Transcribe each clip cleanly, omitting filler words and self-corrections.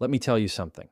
Let me tell you something.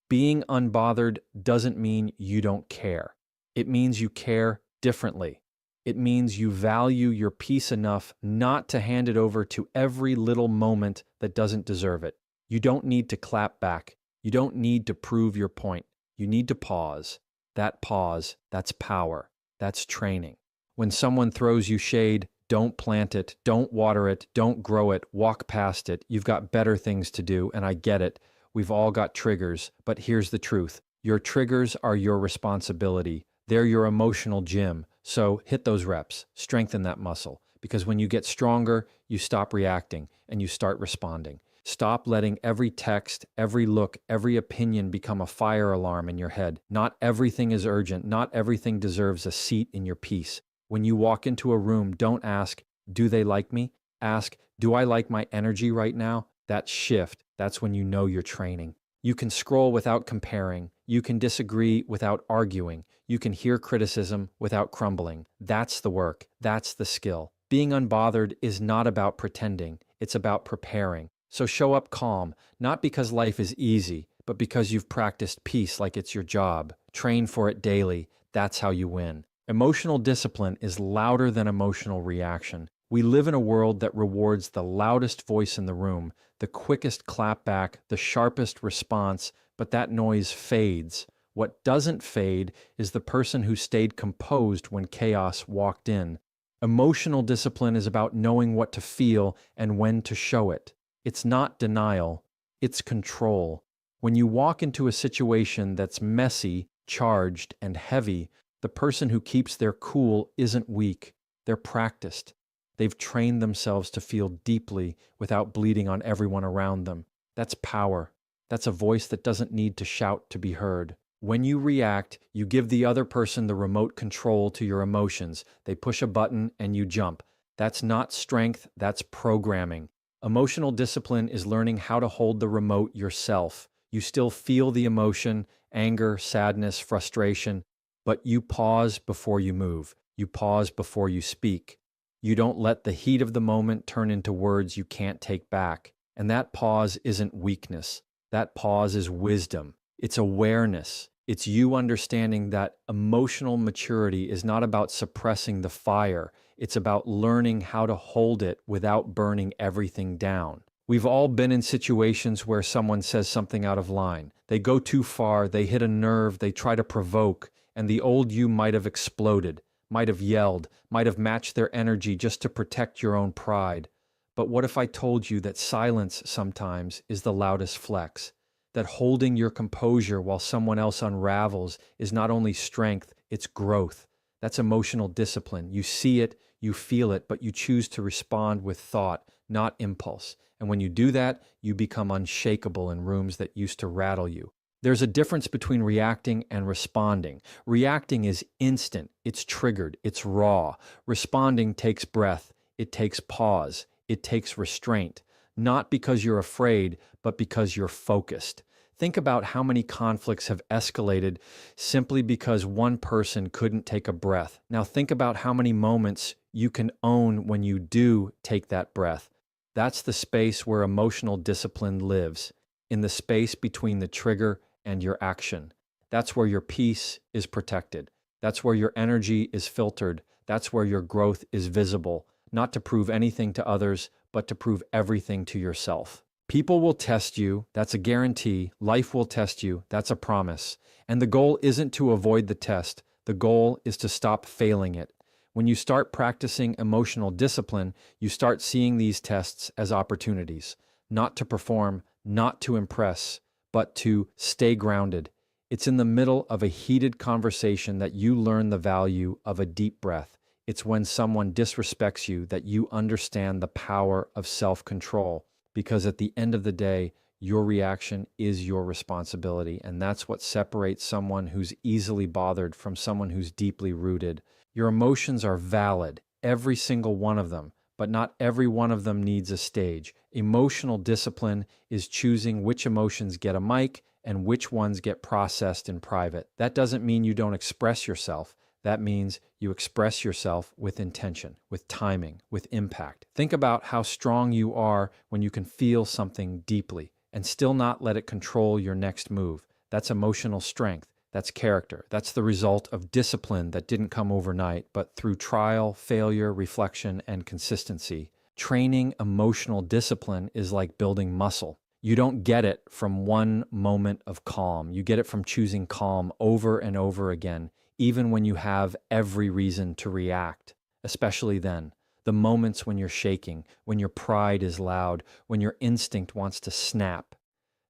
Being unbothered doesn't mean you don't care. It means you care differently. It means you value your peace enough not to hand it over to every little moment that doesn't deserve it. You don't need to clap back. You don't need to prove your point. You need to pause. That pause, that's power. That's training. When someone throws you shade, don't plant it, don't water it, don't grow it, walk past it. You've got better things to do, and I get it. We've all got triggers, but here's the truth. Your triggers are your responsibility. They're your emotional gym. So hit those reps, strengthen that muscle, because when you get stronger, you stop reacting and you start responding. Stop letting every text, every look, every opinion become a fire alarm in your head. Not everything is urgent. Not everything deserves a seat in your peace. When you walk into a room, don't ask, do they like me? Ask, do I like my energy right now? That shift, that's when you know you're training. You can scroll without comparing. You can disagree without arguing. You can hear criticism without crumbling. That's the work. That's the skill. Being unbothered is not about pretending. It's about preparing. So show up calm, not because life is easy, but because you've practiced peace like it's your job. Train for it daily. That's how you win. Emotional discipline is louder than emotional reaction. We live in a world that rewards the loudest voice in the room, the quickest clapback, the sharpest response, but that noise fades. What doesn't fade is the person who stayed composed when chaos walked in. Emotional discipline is about knowing what to feel and when to show it. It's not denial, it's control. When you walk into a situation that's messy, charged, and heavy, the person who keeps their cool isn't weak. They're practiced. They've trained themselves to feel deeply without bleeding on everyone around them. That's power. That's a voice that doesn't need to shout to be heard. When you react, you give the other person the remote control to your emotions. They push a button and you jump. That's not strength, that's programming. Emotional discipline is learning how to hold the remote yourself. You still feel the emotion, anger, sadness, frustration, but you pause before you move. You pause before you speak. You don't let the heat of the moment turn into words you can't take back. And that pause isn't weakness. That pause is wisdom. It's awareness. It's you understanding that emotional maturity is not about suppressing the fire. It's about learning how to hold it without burning everything down. We've all been in situations where someone says something out of line. They go too far, they hit a nerve, they try to provoke, and the old you might have exploded, might have yelled, might have matched their energy just to protect your own pride. But what if I told you that silence sometimes is the loudest flex? That holding your composure while someone else unravels is not only strength, it's growth. That's emotional discipline. You see it, you feel it, but you choose to respond with thought, not impulse. And when you do that, you become unshakable in rooms that used to rattle you. There's a difference between reacting and responding. Reacting is instant, it's triggered, it's raw. Responding takes breath, it takes pause, it takes restraint. Not because you're afraid, but because you're focused. Think about how many conflicts have escalated simply because one person couldn't take a breath. Now think about how many moments you can own when you do take that breath. That's the space where emotional discipline lives, in the space between the trigger and your action. That's where your peace is protected. That's where your energy is filtered. That's where your growth is visible, not to prove anything to others, but to prove everything to yourself. People will test you, that's a guarantee. Life will test you, that's a promise. And the goal isn't to avoid the test. The goal is to stop failing it. When you start practicing emotional discipline, you start seeing these tests as opportunities, not to perform, not to impress, but to stay grounded. It's in the middle of a heated conversation that you learn the value of a deep breath. It's when someone disrespects you that you understand the power of self-control. Because at the end of the day, your reaction is your responsibility, and that's what separates someone who's easily bothered from someone who's deeply rooted. Your emotions are valid, every single one of them, but not every one of them needs a stage. Emotional discipline is choosing which emotions get a mic and which ones get processed in private. That doesn't mean you don't express yourself. That means you express yourself with intention, with timing, with impact. Think about how strong you are when you can feel something deeply. and still not let it control your next move. That's emotional strength. That's character. That's the result of discipline that didn't come overnight, but through trial, failure, reflection, and consistency. Training emotional discipline is like building muscle. You don't get it from one moment of calm. You get it from choosing calm over and over again, even when you have every reason to react, especially then. The moments when you're shaking, when your pride is loud, when your instinct wants to snap.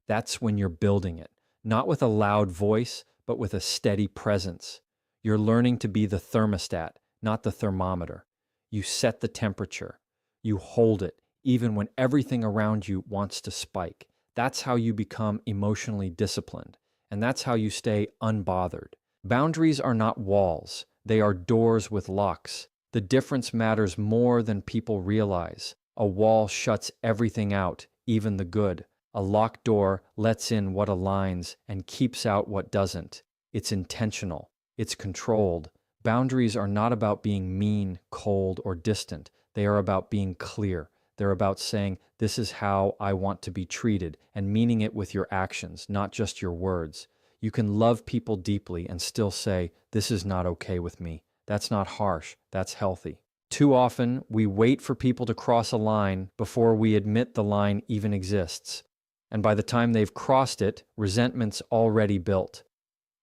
That's when you're building it, not with a loud voice, but with a steady presence. You're learning to be the thermostat, not the thermometer. You set the temperature. You hold it, even when everything around you wants to spike. That's how you become emotionally disciplined, and that's how you stay unbothered. Boundaries are not walls. They are doors with locks. The difference matters more than people realize. A wall shuts everything out, even the good. A locked door lets in what aligns and keeps out what doesn't. It's intentional. It's controlled. Boundaries are not about being mean, cold, or distant. They are about being clear. They're about saying, this is how I want to be treated, and meaning it with your actions, not just your words. You can love people deeply and still say, this is not okay with me. That's not harsh. That's healthy. Too often, we wait for people to cross a line before we admit the line even exists. And by the time they've crossed it, resentment's already built.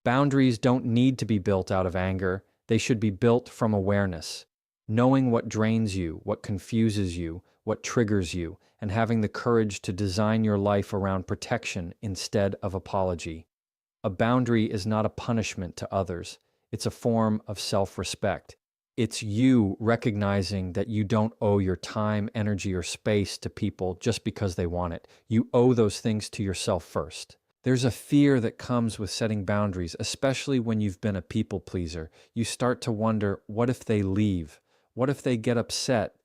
Boundaries don't need to be built out of anger. They should be built from awareness. Knowing what drains you, what confuses you, what triggers you, and having the courage to design your life around protection instead of apology. A boundary is not a punishment to others. It's a form of self-respect. It's you recognizing that you don't owe your time, energy, or space to people just because they want it. You owe those things to yourself first. There's a fear that comes with setting boundaries, especially when you've been a people pleaser. You start to wonder, what if they leave? What if they get upset?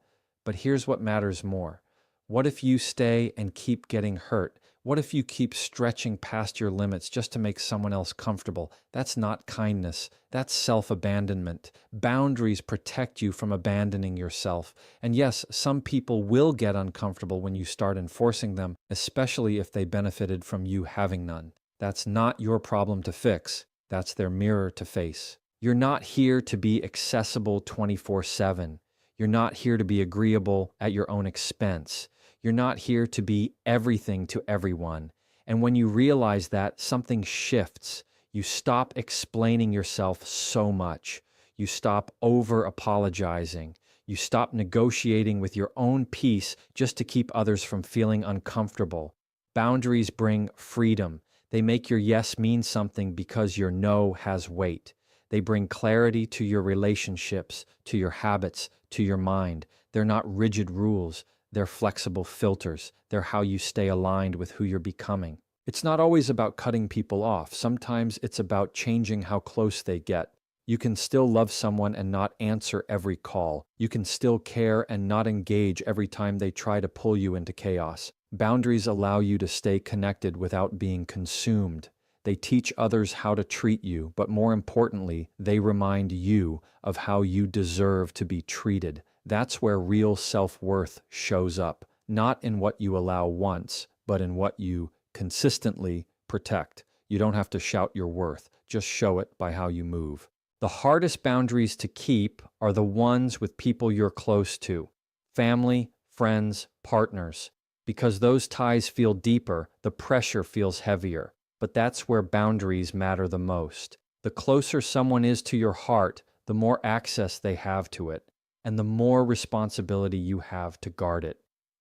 But here's what matters more. What if you stay and keep getting hurt? What if you keep stretching past your limits just to make someone else comfortable? That's not kindness. That's self-abandonment. Boundaries protect you from abandoning yourself. And yes, some people will get uncomfortable when you start enforcing them, especially if they benefited from you having none. That's not your problem to fix. That's their mirror to face. You're not here to be accessible 24/7. You're not here to be agreeable at your own expense. You're not here to be everything to everyone. And when you realize that, something shifts. You stop explaining yourself so much. You stop over-apologizing. You stop negotiating with your own peace just to keep others from feeling uncomfortable. Boundaries bring freedom. They make your yes mean something because your no has weight. They bring clarity to your relationships, to your habits, to your mind. They're not rigid rules. They're flexible filters. They're how you stay aligned with who you're becoming. It's not always about cutting people off. Sometimes it's about changing how close they get. You can still love someone and not answer every call. You can still care and not engage every time they try to pull you into chaos. Boundaries allow you to stay connected without being consumed. They teach others how to treat you, but more importantly, they remind you of how you deserve to be treated. That's where real self-worth shows up, not in what you allow once, but in what you consistently protect. You don't have to shout your worth, just show it by how you move. The hardest boundaries to keep are the ones with people you're close to, family, friends, partners. Because those ties feel deeper, the pressure feels heavier. But that's where boundaries matter the most. The closer someone is to your heart, the more access they have to it, and the more responsibility you have to guard it.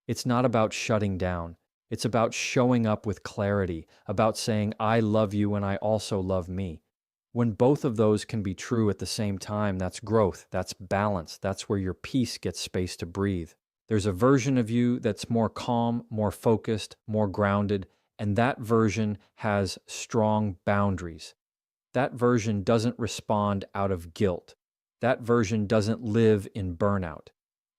It's not about shutting down. It's about showing up with clarity, about saying, I love you and I also love me. When both of those can be true at the same time, that's growth, that's balance, that's where your peace gets space to breathe. There's a version of you that's more calm, more focused, more grounded, and that version has strong boundaries. That version doesn't respond out of guilt. That version doesn't live in burnout.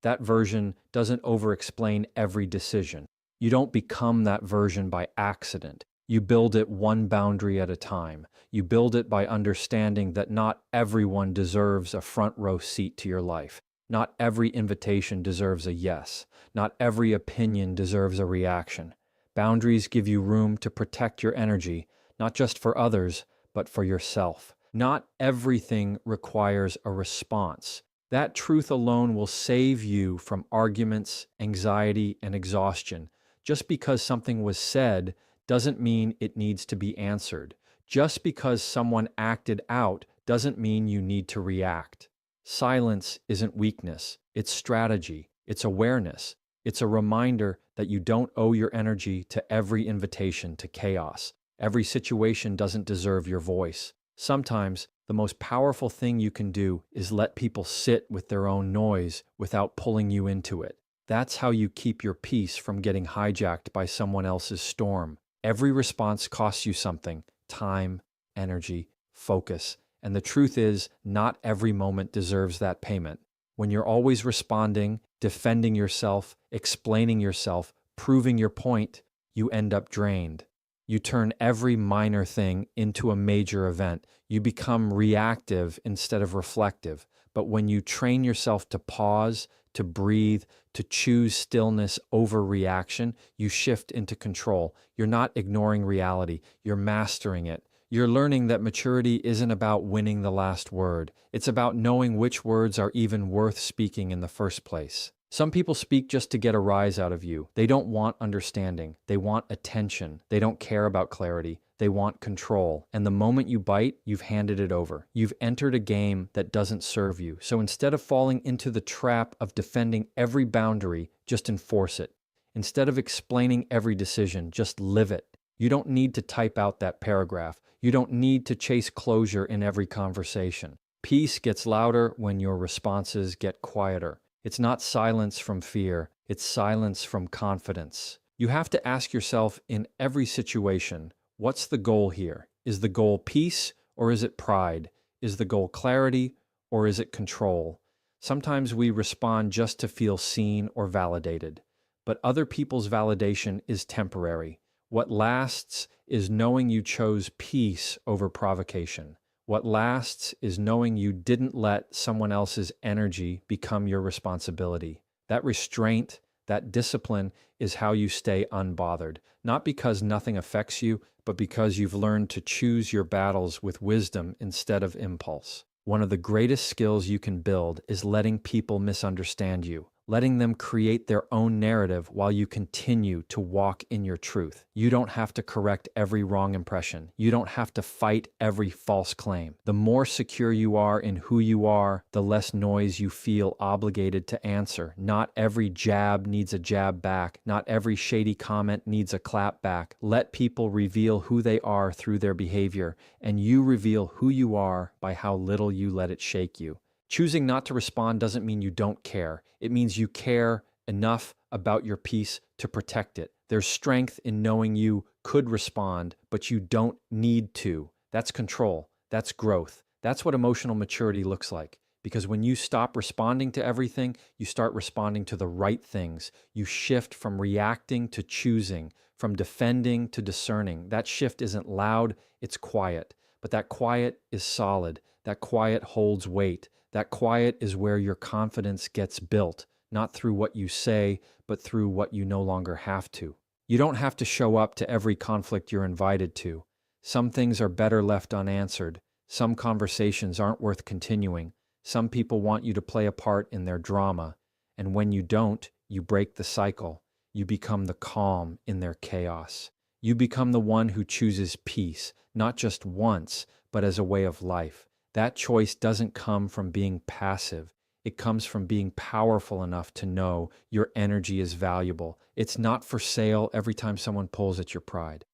That version doesn't over-explain every decision. You don't become that version by accident. You build it one boundary at a time. You build it by understanding that not everyone deserves a front row seat to your life. Not every invitation deserves a yes. Not every opinion deserves a reaction. Boundaries give you room to protect your energy, not just for others, but for yourself. Not everything requires a response. That truth alone will save you from arguments, anxiety, and exhaustion. Just because something was said doesn't mean it needs to be answered. Just because someone acted out doesn't mean you need to react. Silence isn't weakness, it's strategy, it's awareness. It's a reminder that you don't owe your energy to every invitation to chaos. Every situation doesn't deserve your voice. Sometimes, the most powerful thing you can do is let people sit with their own noise without pulling you into it. That's how you keep your peace from getting hijacked by someone else's storm. Every response costs you something: time, energy, focus. And the truth is, not every moment deserves that payment. When you're always responding, defending yourself, explaining yourself, proving your point, you end up drained. You turn every minor thing into a major event. You become reactive instead of reflective. But when you train yourself to pause, to breathe, to choose stillness over reaction, you shift into control. You're not ignoring reality, you're mastering it. You're learning that maturity isn't about winning the last word. It's about knowing which words are even worth speaking in the first place. Some people speak just to get a rise out of you. They don't want understanding. They want attention. They don't care about clarity. They want control. And the moment you bite, you've handed it over. You've entered a game that doesn't serve you. So instead of falling into the trap of defending every boundary, just enforce it. Instead of explaining every decision, just live it. You don't need to type out that paragraph. You don't need to chase closure in every conversation. Peace gets louder when your responses get quieter. It's not silence from fear, it's silence from confidence. You have to ask yourself in every situation, what's the goal here? Is the goal peace or is it pride? Is the goal clarity or is it control? Sometimes we respond just to feel seen or validated, but other people's validation is temporary. What lasts is knowing you chose peace over provocation. What lasts is knowing you didn't let someone else's energy become your responsibility. That restraint, that discipline is how you stay unbothered, not because nothing affects you, but because you've learned to choose your battles with wisdom instead of impulse. One of the greatest skills you can build is letting people misunderstand you, letting them create their own narrative while you continue to walk in your truth. You don't have to correct every wrong impression. You don't have to fight every false claim. The more secure you are in who you are, the less noise you feel obligated to answer. Not every jab needs a jab back. Not every shady comment needs a clap back. Let people reveal who they are through their behavior, and you reveal who you are by how little you let it shake you. Choosing not to respond doesn't mean you don't care. It means you care enough about your peace to protect it. There's strength in knowing you could respond, but you don't need to. That's control. That's growth. That's what emotional maturity looks like. Because when you stop responding to everything, you start responding to the right things. You shift from reacting to choosing, from defending to discerning. That shift isn't loud, it's quiet. But that quiet is solid. That quiet holds weight. That quiet is where your confidence gets built, not through what you say, but through what you no longer have to. You don't have to show up to every conflict you're invited to. Some things are better left unanswered. Some conversations aren't worth continuing. Some people want you to play a part in their drama. And when you don't, you break the cycle. You become the calm in their chaos. You become the one who chooses peace, not just once, but as a way of life. That choice doesn't come from being passive. It comes from being powerful enough to know your energy is valuable. It's not for sale every time someone pulls at your pride,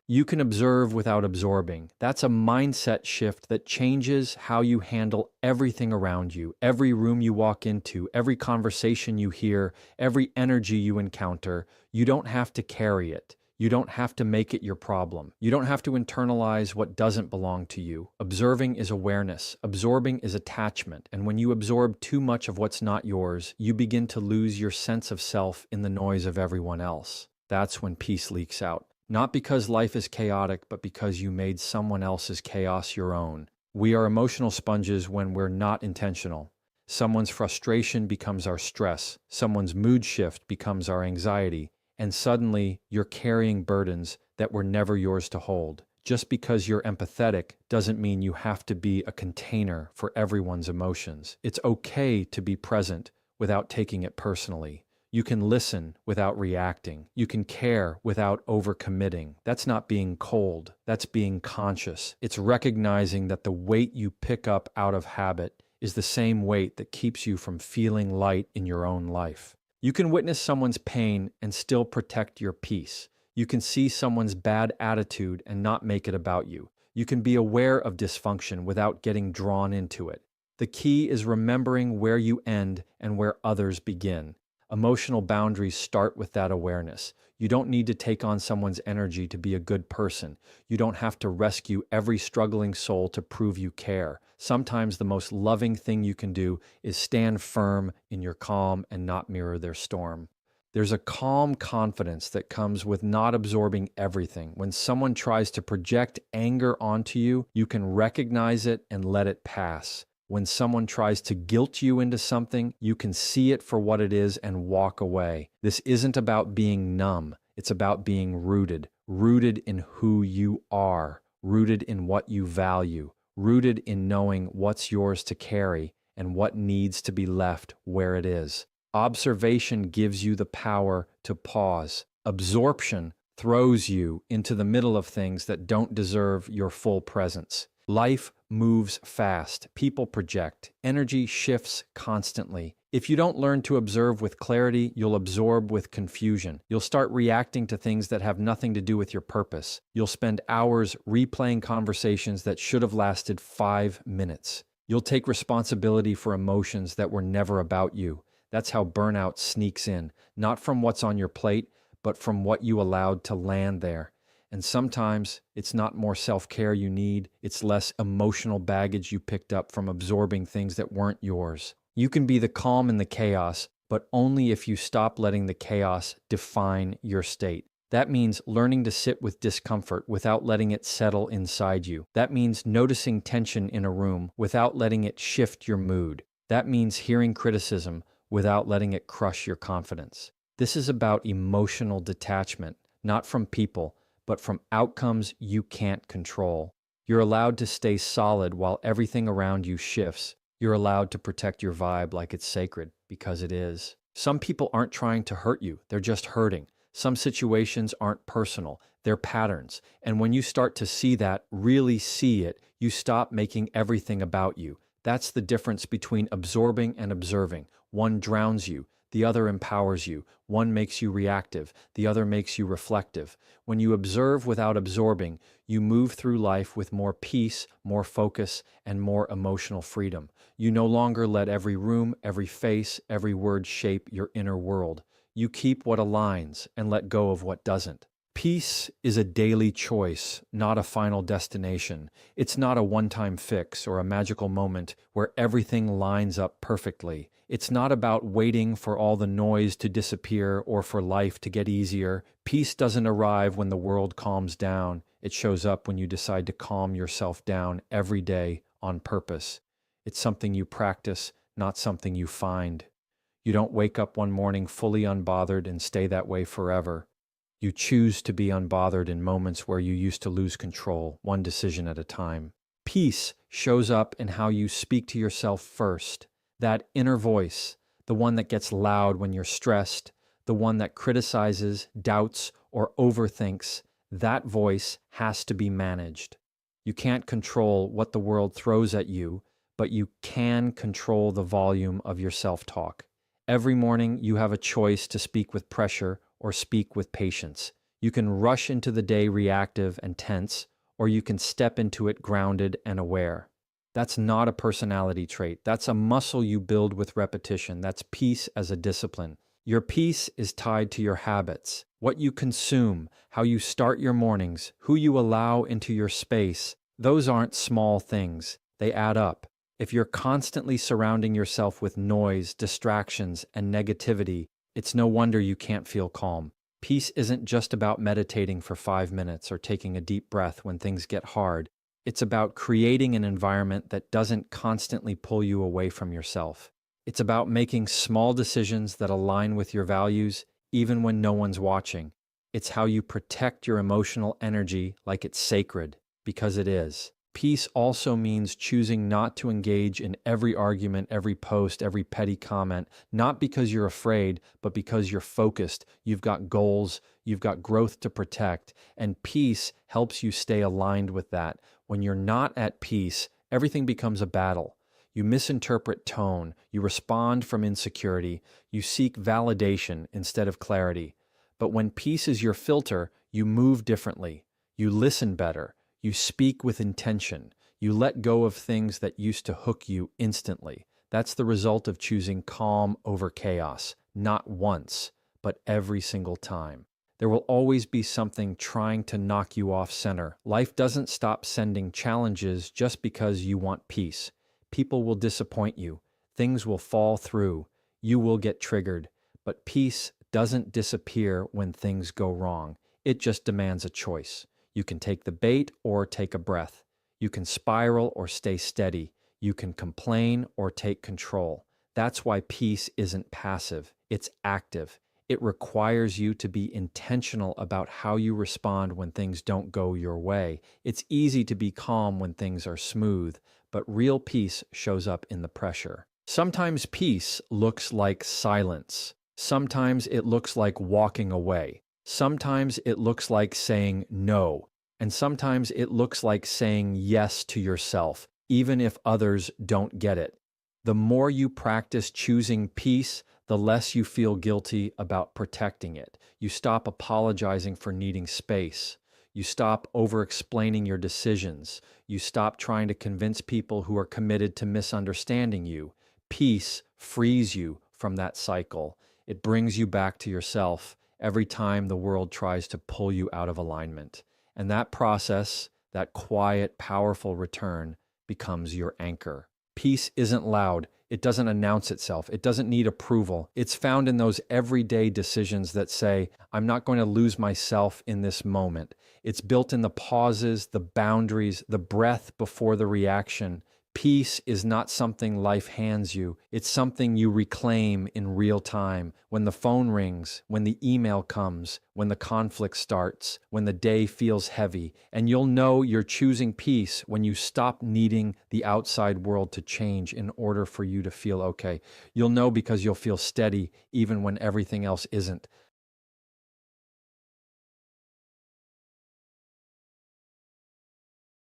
You can observe without absorbing. That's a mindset shift that changes how you handle everything around you, every room you walk into, every conversation you hear, every energy you encounter. You don't have to carry it. You don't have to make it your problem. You don't have to internalize what doesn't belong to you. Observing is awareness. Absorbing is attachment. And when you absorb too much of what's not yours, you begin to lose your sense of self in the noise of everyone else. That's when peace leaks out. Not because life is chaotic, but because you made someone else's chaos your own. We are emotional sponges when we're not intentional. Someone's frustration becomes our stress. Someone's mood shift becomes our anxiety. and suddenly you're carrying burdens that were never yours to hold. Just because you're empathetic doesn't mean you have to be a container for everyone's emotions. It's okay to be present without taking it personally. You can listen without reacting. You can care without overcommitting. That's not being cold. That's being conscious. It's recognizing that the weight you pick up out of habit is the same weight that keeps you from feeling light in your own life. You can witness someone's pain and still protect your peace. You can see someone's bad attitude and not make it about you. You can be aware of dysfunction without getting drawn into it. The key is remembering where you end and where others begin. Emotional boundaries start with that awareness. You don't need to take on someone's energy to be a good person. You don't have to rescue every struggling soul to prove you care. Sometimes the most loving thing you can do is stand firm in your calm and not mirror their storm. There's a calm confidence that comes with not absorbing everything. When someone tries to project anger onto you, you can recognize it and let it pass. When someone tries to guilt you into something, you can see it for what it is and walk away. This isn't about being numb. It's about being rooted. Rooted in who you are. Rooted in what you value. Rooted in knowing what's yours to carry and what needs to be left where it is. Observation gives you the power to pause. Absorption throws you into the middle of things that don't deserve your full presence. Life moves fast. People project. Energy shifts constantly. If you don't learn to observe with clarity, you'll absorb with confusion. You'll start reacting to things that have nothing to do with your purpose. You'll spend hours replaying conversations that should have lasted 5 minutes. You'll take responsibility for emotions that were never about you. That's how burnout sneaks in, not from what's on your plate, but from what you allowed to land there. And sometimes it's not more self-care you need, it's less emotional baggage you picked up from absorbing things that weren't yours. You can be the calm in the chaos, but only if you stop letting the chaos define your state. That means learning to sit with discomfort without letting it settle inside you. That means noticing tension in a room without letting it shift your mood. That means hearing criticism without letting it crush your confidence. This is about emotional detachment, not from people, but from outcomes you can't control. You're allowed to stay solid while everything around you shifts. You're allowed to protect your vibe like it's sacred, because it is. Some people aren't trying to hurt you, they're just hurting. Some situations aren't personal, they're patterns. And when you start to see that, really see it, you stop making everything about you. That's the difference between absorbing and observing. One drowns you, the other empowers you. One makes you reactive, the other makes you reflective. When you observe without absorbing, you move through life with more peace, more focus, and more emotional freedom. You no longer let every room, every face, every word shape your inner world. You keep what aligns and let go of what doesn't. Peace is a daily choice, not a final destination. It's not a one-time fix or a magical moment where everything lines up perfectly. It's not about waiting for all the noise to disappear or for life to get easier. Peace doesn't arrive when the world calms down. It shows up when you decide to calm yourself down every day on purpose. It's something you practice, not something you find. You don't wake up one morning fully unbothered and stay that way forever. You choose to be unbothered in moments where you used to lose control, one decision at a time. Peace shows up in how you speak to yourself first. That inner voice, the one that gets loud when you're stressed, the one that criticizes, doubts, or overthinks, that voice has to be managed. You can't control what the world throws at you, but you can control the volume of your self-talk. Every morning you have a choice to speak with pressure or speak with patience. You can rush into the day reactive and tense, or you can step into it grounded and aware. That's not a personality trait. That's a muscle you build with repetition. That's peace as a discipline. Your peace is tied to your habits, what you consume, how you start your mornings, who you allow into your space. Those aren't small things. They add up. If you're constantly surrounding yourself with noise, distractions, and negativity, it's no wonder you can't feel calm. Peace isn't just about meditating for 5 minutes or taking a deep breath when things get hard. It's about creating an environment that doesn't constantly pull you away from yourself. It's about making small decisions that align with your values, even when no one's watching. It's how you protect your emotional energy like it's sacred, because it is. Peace also means choosing not to engage in every argument, every post, every petty comment, not because you're afraid, but because you're focused. You've got goals, you've got growth to protect, and peace helps you stay aligned with that. When you're not at peace, everything becomes a battle. You misinterpret tone, you respond from insecurity, you seek validation instead of clarity. But when peace is your filter, you move differently, you listen better, you speak with intention. You let go of things that used to hook you instantly. That's the result of choosing calm over chaos, not once, but every single time. There will always be something trying to knock you off center. Life doesn't stop sending challenges just because you want peace. People will disappoint you. Things will fall through. You will get triggered. But peace doesn't disappear when things go wrong. It just demands a choice. You can take the bait or take a breath. You can spiral or stay steady. You can complain or take control. That's why peace isn't passive, it's active. It requires you to be intentional about how you respond when things don't go your way. It's easy to be calm when things are smooth, but real peace shows up in the pressure. Sometimes peace looks like silence. Sometimes it looks like walking away. Sometimes it looks like saying no, and sometimes it looks like saying yes to yourself, even if others don't get it. The more you practice choosing peace, the less you feel guilty about protecting it. You stop apologizing for needing space. You stop over-explaining your decisions. You stop trying to convince people who are committed to misunderstanding you. Peace frees you from that cycle. It brings you back to yourself every time the world tries to pull you out of alignment. And that process, that quiet, powerful return, becomes your anchor. Peace isn't loud. It doesn't announce itself. It doesn't need approval. It's found in those everyday decisions that say, I'm not going to lose myself in this moment. It's built in the pauses, the boundaries, the breath before the reaction. Peace is not something life hands you. It's something you reclaim in real time. When the phone rings, when the email comes, when the conflict starts, when the day feels heavy. And you'll know you're choosing peace when you stop needing the outside world to change in order for you to feel okay. You'll know because you'll feel steady even when everything else isn't.